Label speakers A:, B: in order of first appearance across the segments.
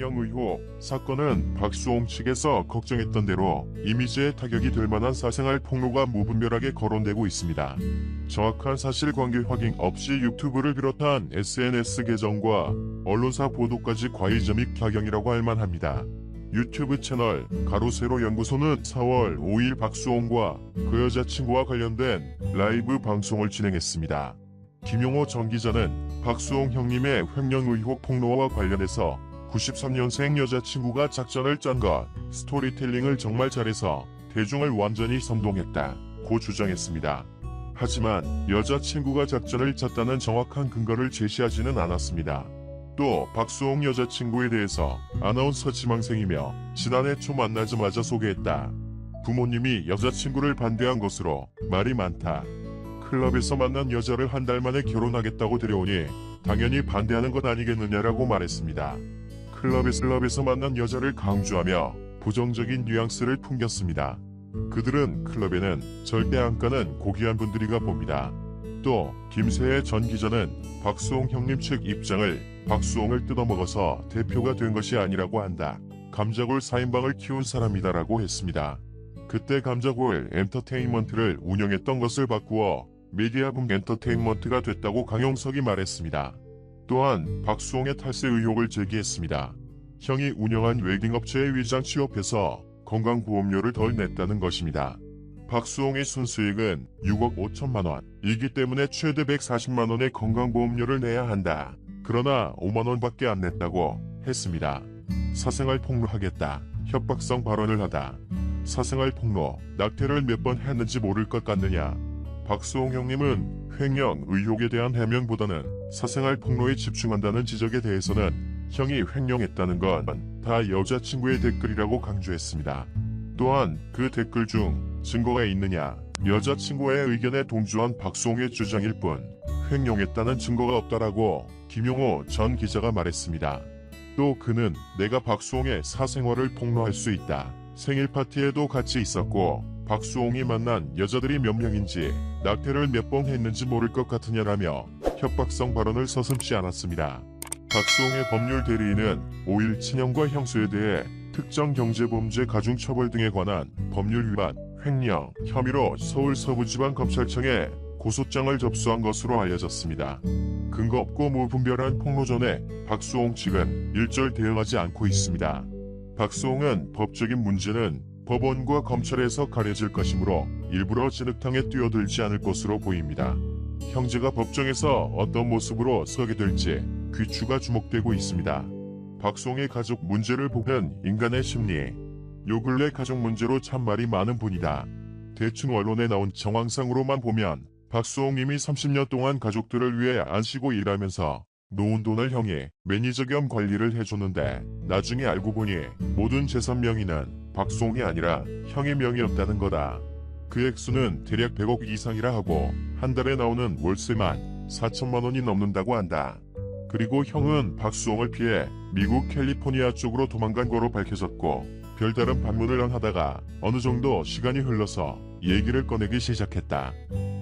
A: 횡령 의혹 사건은 박수홍 측에서 걱정했던 대로 이미지에 타격이 될 만한 사생활 폭로가 무분별하게 거론되고 있습니다. 정확한 사실관계 확인 없이 유튜브를 비롯한 SNS 계정과 언론사 보도까지 과일점익 작용이라고 할 만합니다. 유튜브 채널 가로세로 연구소는 4월 5일 박수홍과 그 여자친구와 관련된 라이브 방송을 진행했습니다. 김용호 전 기자는 박수홍 형님의 횡령 의혹 폭로와 관련해서 93년생 여자친구가 작전을 짠 것, 스토리텔링을 정말 잘해서 대중을 완전히 선동했다고 주장했습니다. 하지만 여자친구가 작전을 짰다는 정확한 근거를 제시하지는 않았습니다. 또 박수홍 여자친구에 대해서 아나운서 지망생이며 지난해 초 만나자마자 소개했다. 부모님이 여자친구를 반대한 것으로 말이 많다. 클럽에서 만난 여자를 한 달 만에 결혼하겠다고 데려오니 당연히 반대하는 것 아니겠느냐라고 말했습니다. 클럽에서 만난 여자를 강조하며 부정적인 뉘앙스를 풍겼습니다. 그들은 클럽에는 절대 안 가는 고귀한 분들이가 봅니다. 또 김세혜 전 기자는 박수홍 형님 측 입장을 박수홍을 뜯어먹어서 대표가 된 것이 아니라고 한다. 감자골 4인방을 키운 사람이다라고 했습니다. 그때 감자골 엔터테인먼트를 운영했던 것을 바꾸어 미디어붐 엔터테인먼트가 됐다고 강용석이 말했습니다. 또한 박수홍의 탈세 의혹을 제기했습니다. 형이 운영한 웨딩업체의 위장 취업해서 건강보험료를 덜 냈다는 것입니다. 박수홍의 순수익은 6억 5천만 원, 이기 때문에 최대 140만 원의 건강보험료를 내야 한다. 그러나 5만 원밖에 안 냈다고 했습니다. 사생활 폭로하겠다. 협박성 발언을 하다. 사생활 폭로, 낙태를 몇 번 했는지 모를 것 같느냐. 박수홍 형님은 횡령 의혹에 대한 해명보다는 사생활 폭로에 집중한다는 지적에 대해서는 형이 횡령했다는 건 다 여자친구의 댓글이라고 강조했습니다. 또한 그 댓글 중 증거가 있느냐, 여자친구의 의견에 동조한 박수홍의 주장일 뿐 횡령했다는 증거가 없다라고 김용호 전 기자가 말했습니다. 또 그는 내가 박수홍의 사생활을 폭로할 수 있다. 생일 파티에도 같이 있었고 박수홍이 만난 여자들이 몇 명인지 낙태를 몇 번 했는지 모를 것 같으냐라며 협박성 발언을 서슴지 않았습니다. 박수홍의 법률 대리인은 5일 친형과 형수에 대해 특정 경제범죄 가중처벌 등에 관한 법률 위반, 횡령 혐의로 서울 서부지방검찰청에 고소장을 접수한 것으로 알려졌습니다. 근거 없고 무분별한 폭로 전에 박수홍 측은 일절 대응하지 않고 있습니다. 박수홍은 법적인 문제는 법원과 검찰에서 가려질 것이므로 일부러 진흙탕에 뛰어들지 않을 것으로 보입니다. 형제가 법정에서 어떤 모습으로 서게 될지 귀추가 주목되고 있습니다. 박수홍의 가족 문제를 보는 인간의 심리. 요 근래 가족 문제로 참 말이 많은 분이다. 대충 언론에 나온 정황상으로만 보면 박수홍님이 30년 동안 가족들을 위해 안 쉬고 일하면서 놓은 돈을 형이 매니저 겸 관리를 해줬는데 나중에 알고 보니 모든 재산 명의는 박수홍이 아니라 형의 명의였다는 거다. 그 액수는 대략 100억 이상이라 하고 한 달에 나오는 월세만 4천만 원이 넘는다고 한다. 그리고 형은 박수홍을 피해 미국 캘리포니아 쪽으로 도망간 거로 밝혀졌고 별다른 반문을 안 하다가 어느 정도 시간이 흘러서 얘기를 꺼내기 시작했다.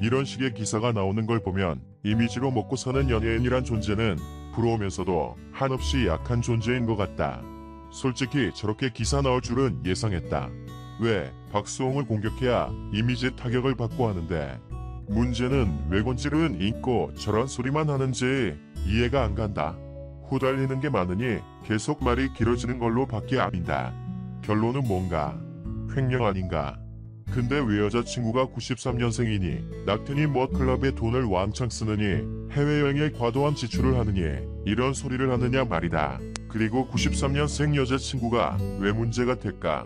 A: 이런 식의 기사가 나오는 걸 보면 이미지로 먹고 사는 연예인이란 존재는 부러우면서도 한없이 약한 존재인 것 같다. 솔직히 저렇게 기사 나올 줄은 예상했다. 왜 박수홍을 공격해야 이미지 타격을 받고 하는데 문제는 왜 권질은 읽고 저런 소리만 하는지 이해가 안 간다. 후달리는 게 많으니 계속 말이 길어지는 걸로 밖에 안 보인다. 결론은 뭔가? 횡령 아닌가? 근데 왜 여자친구가 93년생이니 낙태니 뭐 클럽에 돈을 왕창 쓰느니 해외여행에 과도한 지출을 하느니 이런 소리를 하느냐 말이다. 그리고 93년생 여자친구가 왜 문제가 될까?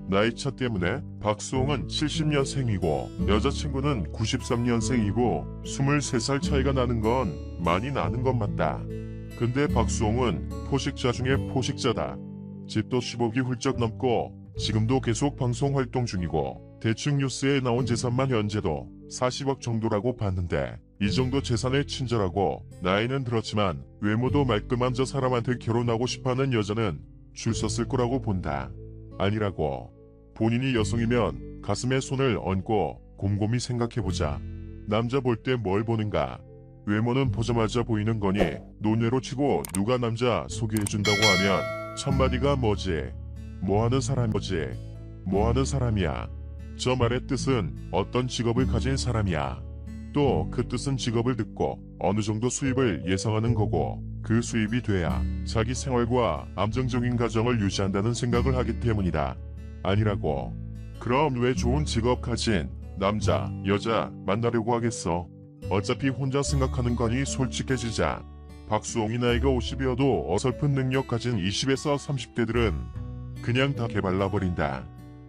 A: 나이차 때문에 박수홍은 70년생이고 여자친구는 93년생이고 23살 차이가 나는 건 많이 나는 건 맞다. 근데 박수홍은 포식자 중에 포식자다. 집도 10억이 훌쩍 넘고 지금도 계속 방송 활동 중이고 대충 뉴스에 나온 재산만 현재도 40억 정도라고 봤는데 이 정도 재산에 친절하고 나이는 들었지만 외모도 말끔한 저 사람한테 결혼하고 싶어하는 여자는 줄 섰을 거라고 본다. 아니라고. 본인이 여성이면 가슴에 손을 얹고 곰곰이 생각해보자. 남자 볼 때 뭘 보는가? 외모는 보자마자 보이는 거니 논외로 치고 누가 남자 소개해준다고 하면 첫마디가 뭐지? 뭐하는 사람이지? 뭐하는 사람이야? 저 말의 뜻은 어떤 직업을 가진 사람이야. 또 그 뜻은 직업을 듣고 어느 정도 수입을 예상하는 거고, 그 수입이 돼야 자기 생활과 안정적인 가정을 유지한다는 생각을 하기 때문이다. 아니라고. 그럼 왜 좋은 직업 가진 남자, 여자 만나려고 하겠어? 어차피 혼자 생각하는 거니 솔직해지자. 박수홍이 나이가 50이어도 어설픈 능력 가진 20에서 30대들은 그냥 다 개발라버린다.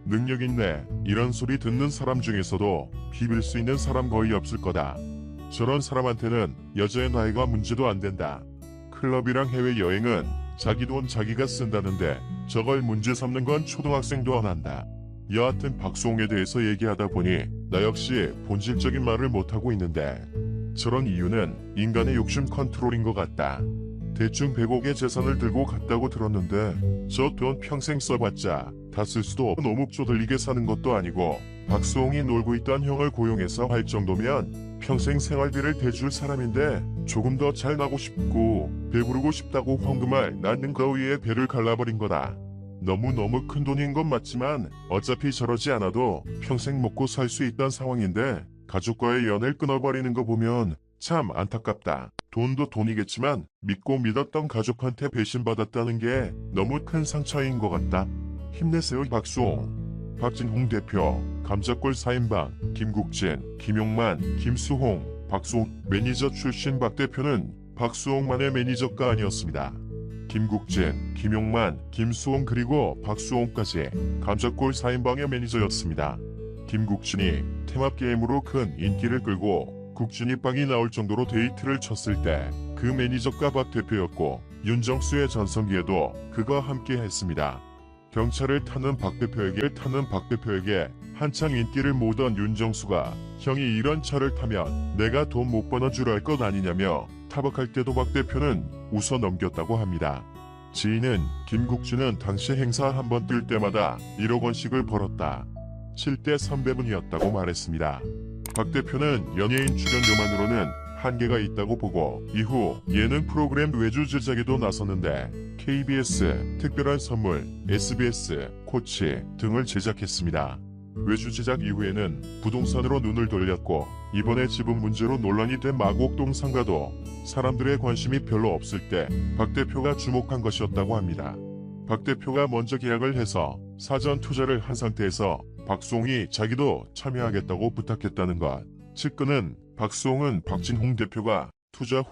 A: 능력 있네, 이런 소리 듣는 사람 중에서도 비빌 수 있는 사람 거의 없을 거다. 저런 사람한테는 여자의 나이가 문제도 안 된다. 클럽이랑 해외여행은 자기 돈 자기가 쓴다는데 저걸 문제 삼는 건 초등학생도 안 한다. 여하튼 박수홍에 대해서 얘기하다 보니 나 역시 본질적인 말을 못하고 있는데, 저런 이유는 인간의 욕심 컨트롤인 것 같다. 대충 100억의 재산을 들고 갔다고 들었는데 저 돈 평생 써봤자 다 쓸 수도 너무 쪼들리게 사는 것도 아니고, 박수홍이 놀고 있던 형을 고용해서 할 정도면 평생 생활비를 대줄 사람인데 조금 더 잘 나고 싶고 배부르고 싶다고 황금알 낳는 그 위에 배를 갈라버린 거다. 너무너무 큰 돈인 건 맞지만 어차피 저러지 않아도 평생 먹고 살 수 있던 상황인데 가족과의 연을 끊어버리는 거 보면 참 안타깝다. 돈도 돈이겠지만 믿고 믿었던 가족한테 배신받았다는 게 너무 큰 상처인 것 같다. 힘내세요 박수홍. 박진홍 대표, 감자골 4인방, 김국진, 김용만, 김수홍, 박수홍 매니저 출신 박 대표는 박수홍만의 매니저가 아니었습니다. 김국진, 김용만, 김수홍 그리고 박수홍까지 감자골 4인방의 매니저였습니다. 김국진이 테마게임으로 큰 인기를 끌고 국진이 빵이 나올 정도로 데이트를 쳤을 때 그 매니저가 박 대표였고, 윤정수의 전성기에도 그가 함께 했습니다. 경차를 타는 박 대표에게 한창 인기를 모으던 윤정수가 형이 이런 차를 타면 내가 돈 못 벌어줄 알 것 아니냐며 타박할 때도 박 대표는 웃어 넘겼다고 합니다. 지인은 김국진은 당시 행사 한 번 뛸 때마다 1억 원씩을 벌었다. 7대 3배분이었다고 말했습니다. 박 대표는 연예인 출연료만으로는 한계가 있다고 보고 이후 예능 프로그램 외주 제작에도 나섰는데 KBS, 특별한 선물, SBS, 코치 등을 제작했습니다. 외주 제작 이후에는 부동산으로 눈을 돌렸고, 이번에 지분 문제로 논란이 된 마곡동 상가도 사람들의 관심이 별로 없을 때 박 대표가 주목한 것이었다고 합니다. 박 대표가 먼저 계약을 해서 사전 투자를 한 상태에서 박수홍이 자기도 참여하겠다고 부탁했다는 것. 측근은 박수홍은 박진홍 대표가 투자